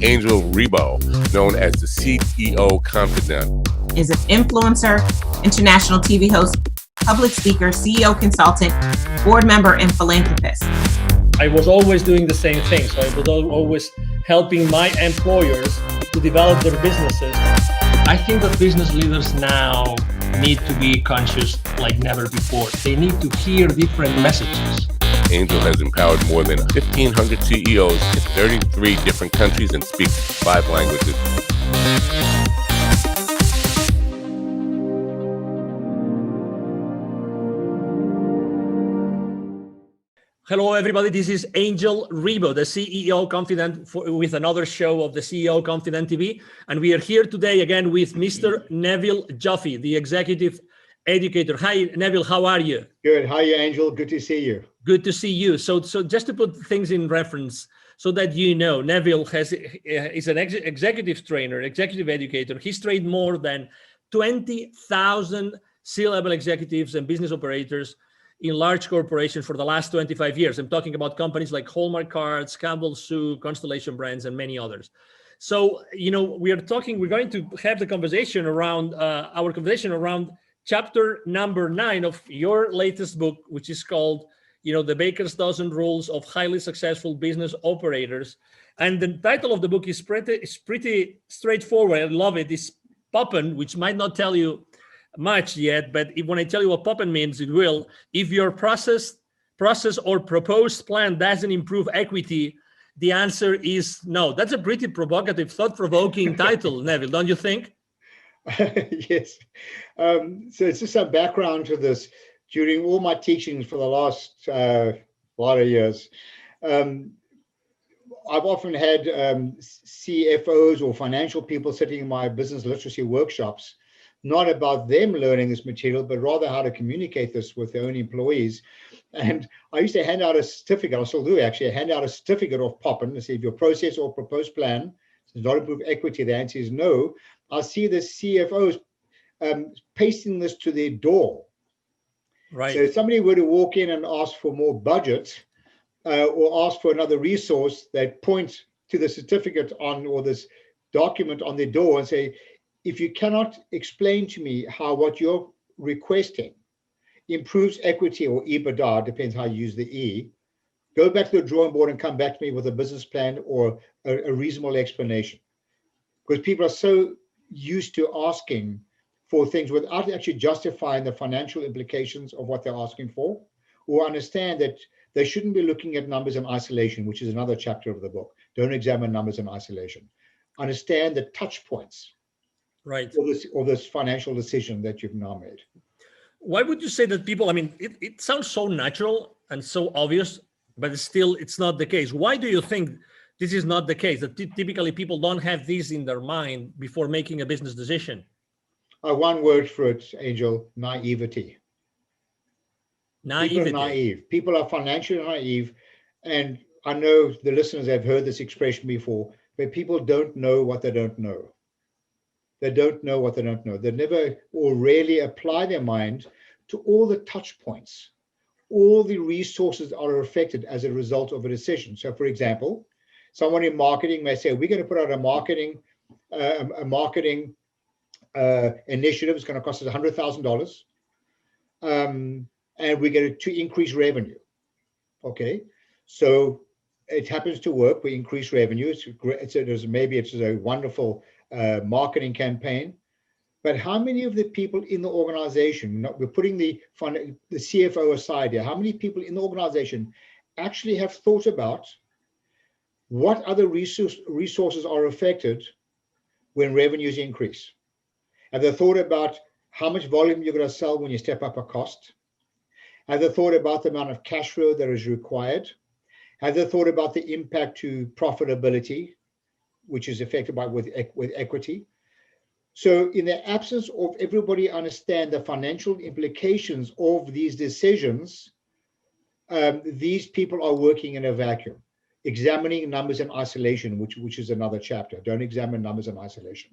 Angel Rebo, known as the CEO Confidant. Is an influencer, international TV host, public speaker, CEO consultant, board member, and philanthropist. I was always doing the same thing. So I was always helping my employers to develop their businesses. I think that business leaders now need to be conscious like never before. They need to hear different messages. Angel has empowered more than 1,500 CEOs in 33 different countries and speaks 5 languages. Hello, everybody. This is Angel Rebo, the CEO Confidant, with another show of the CEO Confidant TV. And we are here today again with Mr. Neville Joffe, the executive educator. Hi, Neville. How are you? Good. How are you, Angel? Good to see you. Good to see you. So just to put things in reference so that you know, Neville is an executive trainer, executive educator. He's trained more than 20,000 C-level executives and business operators in large corporations for the last 25 years. I'm talking about companies like Hallmark Cards, Campbell's Soup, Constellation Brands, and many others. So, you know, we're going to have the conversation around, our conversation around chapter number 9 of your latest book, which is called, you know, The Baker's Dozen Rules of Highly Successful Business Operators. And the title of the book is pretty straightforward. I love it. It's Poppen, which might not tell you much yet, but when I tell you what Poppen means, it will. If your process or proposed plan doesn't improve equity, the answer is no. That's a pretty provocative, thought-provoking title, Neville, don't you think? Yes. So it's just some background to this. During all my teachings for the last lot of years, I've often had CFOs or financial people sitting in my business literacy workshops, not about them learning this material, but rather how to communicate this with their own employees. And I used to hand out a certificate, I still do actually, hand out a certificate of Poppen to say if your process or proposed plan does not improve equity, the answer is no. I see the CFOs pasting this to their door. Right. So if somebody were to walk in and ask for more budget or ask for another resource, they point to the certificate on or this document on their door and say, if you cannot explain to me how what you're requesting improves equity or EBITDA, depends how you use the E, go back to the drawing board and come back to me with a business plan or a reasonable explanation. Because people are so used to asking for things without actually justifying the financial implications of what they're asking for, or understand that they shouldn't be looking at numbers in isolation, which is another chapter of the book. Don't examine numbers in isolation. Understand the touch points. Right. Or this financial decision that you've now made. Why would you say that people, I mean, it sounds so natural and so obvious, but it's not the case. Why do you think this is not the case? That typically people don't have this in their mind before making a business decision? One word for it, Angel: naivety. Naivety. People are naive. People are financially naive. And I know the listeners have heard this expression before, but people don't know what they don't know. They don't know what they don't know. They never or rarely apply their mind to all the touch points, all the resources that are affected as a result of a decision. So, for example, someone in marketing may say, we're going to put out a marketing initiative. It's going to cost us $100,000. And we're going to increase revenue. Okay. So it happens to work. We increase revenue. Maybe it's a wonderful marketing campaign, but how many of the people in the organization, we're putting the CFO aside here, how many people in the organization actually have thought about what other resources are affected when revenues increase? Have they thought about how much volume you're going to sell when you step up a cost? Have they thought about the amount of cash flow that is required? Have they thought about the impact to profitability, which is affected with equity? So in the absence of everybody understand the financial implications of these decisions, these people are working in a vacuum, examining numbers in isolation, which is another chapter. Don't examine numbers in isolation.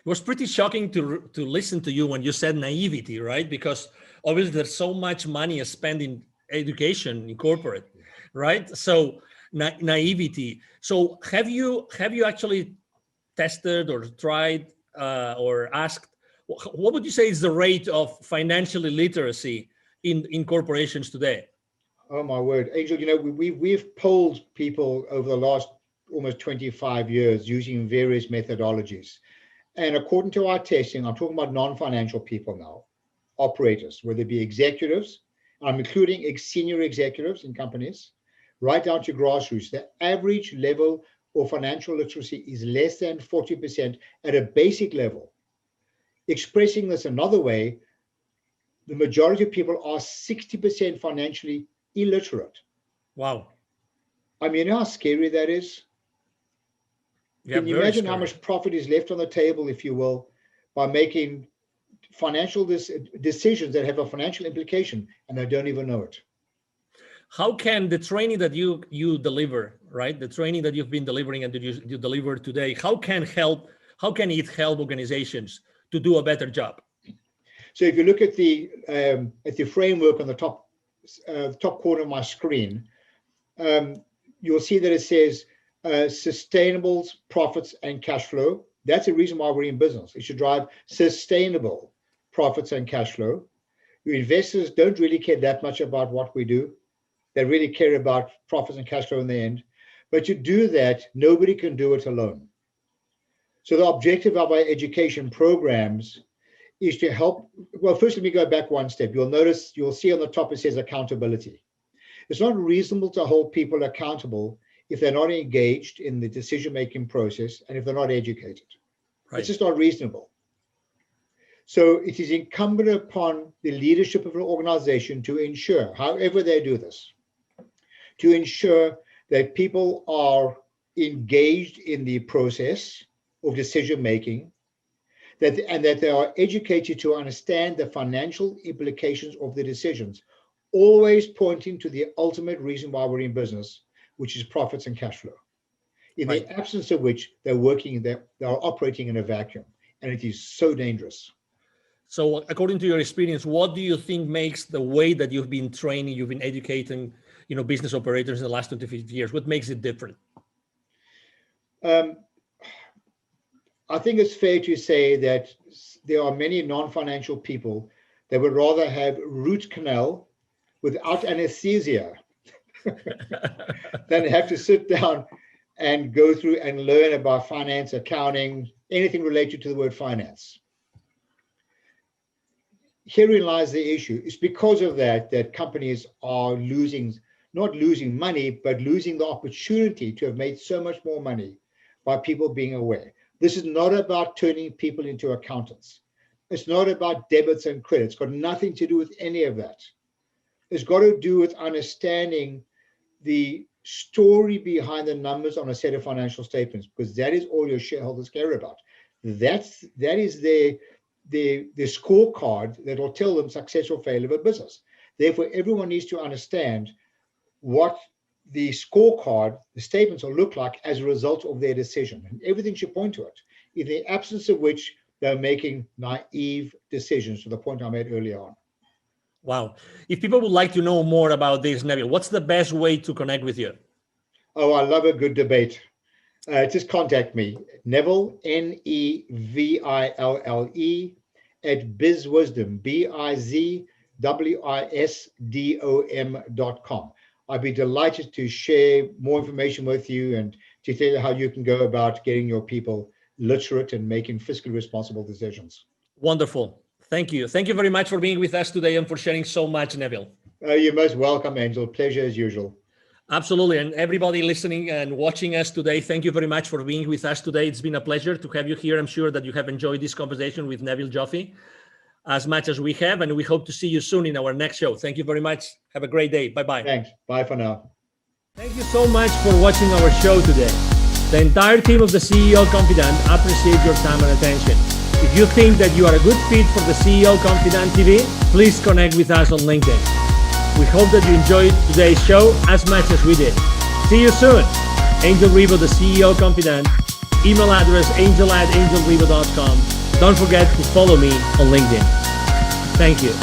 It was pretty shocking to listen to you when you said naivety, right? Because obviously there's so much money spent in education in corporate, right? So naivety. So have you actually tested or tried or asked, what would you say is the rate of financial illiteracy in corporations today? Oh my word, Angel, we've polled people over the last almost 25 years using various methodologies. And according to our testing, I'm talking about non-financial people now, operators, whether it be executives, I'm including senior executives in companies, right down to grassroots. The average level of financial literacy is less than 40% at a basic level. Expressing this another way, the majority of people are 60% financially illiterate. Wow. I mean, you know how scary that is? Yeah, can you imagine how much profit is left on the table, if you will, by making financial decisions that have a financial implication and they don't even know it? How can the training that you deliver, right? The training that you've been delivering and that you deliver today, how can it help organizations to do a better job? So if you look at the framework on the top corner of my screen, you'll see that it says sustainable profits and cash flow. That's the reason why we're in business. It should drive sustainable profits and cash flow. Your investors don't really care that much about what we do. They really care about profits and cash flow in the end. But to do that, nobody can do it alone. So the objective of our education programs is to help. Well, first, let me go back one step. You'll see on the top it says accountability. It's not reasonable to hold people accountable if they're not engaged in the decision-making process and if they're not educated. Right. It's just not reasonable. So it is incumbent upon the leadership of an organization to ensure, however they do this, to ensure that people are engaged in the process of decision-making, and that they are educated to understand the financial implications of the decisions, always pointing to the ultimate reason why we're in business, which is profits and cash flow. In the absence of which they are operating in a vacuum, and it is so dangerous. So according to your experience, what do you think makes the way that you've been training, you've been educating, business operators in the last 25 years, what makes it different? I think it's fair to say that there are many non-financial people that would rather have root canal without anesthesia than have to sit down and go through and learn about finance, accounting, anything related to the word finance. Herein lies the issue. It's because of that companies are not losing money, but losing the opportunity to have made so much more money by people being aware. This is not about turning people into accountants. It's not about debits and credits. It's got nothing to do with any of that. It's got to do with understanding the story behind the numbers on a set of financial statements, because that is all your shareholders care about. That is the scorecard that will tell them success or failure of a business. Therefore, everyone needs to understand what the scorecard, the statements will look like as a result of their decision. And everything should point to it, in the absence of which they're making naive decisions, to the point I made earlier on. Wow. If people would like to know more about this, Neville, what's the best way to connect with you? Oh, I love a good debate. Just contact me, Neville, Neville, at bizwisdom, bizwisdom.com. I'd be delighted to share more information with you and to tell you how you can go about getting your people literate and making fiscally responsible decisions. Wonderful. Thank you. Thank you very much for being with us today and for sharing so much, Neville. You're most welcome, Angel. Pleasure as usual. Absolutely. And everybody listening and watching us today, thank you very much for being with us today. It's been a pleasure to have you here. I'm sure that you have enjoyed this conversation with Neville Joffe as much as we have, and we hope to see you soon in our next show. Thank you very much. Have a great day. Bye-bye. Thanks. Bye for now. Thank you so much for watching our show today. The entire team of the CEO Confidant appreciates your time and attention. If you think that you are a good fit for the CEO Confidant TV, please connect with us on LinkedIn. We hope that you enjoyed today's show as much as we did. See you soon. Angel Ribo, the CEO Confidant. Email address angel@angelribo.com. Don't forget to follow me on LinkedIn. Thank you.